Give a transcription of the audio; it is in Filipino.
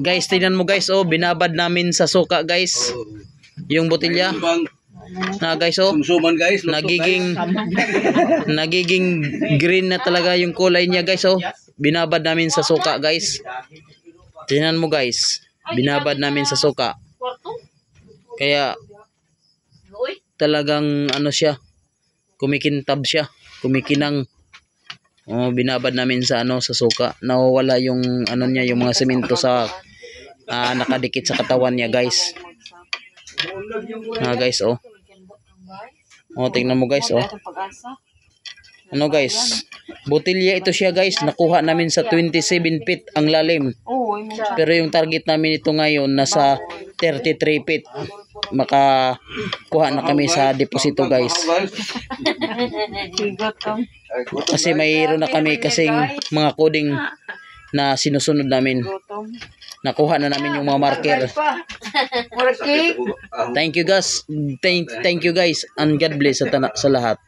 Guys, tingnan mo guys, oh, binabad namin sa suka guys. Yung botilya. Na guys, oh, guys, nagiging green na talaga yung kulay niya guys, oh. Binabad namin sa suka guys. Tingnan mo guys, binabad namin sa suka. Kaya talagang ano siya, kumikintab siya, kumikinang. Oh, binabad namin sa ano, sa suka. Nawawala yung ano niya, yung mga semento sa nakadikit sa katawan niya guys. Guys, oh. Oh, tingnan mo guys, oh. Ano guys? Botilya ito siya guys. Nakuha namin sa 27 feet ang lalim. Pero yung target namin ito ngayon nasa 33 feet. Makakuha na kami sa deposito guys. Kasi mayroon na kami kasing mga coding na sinusunod namin. Nakuha na namin yung mga marker. Thank you guys. Thank you guys and God bless sa lahat.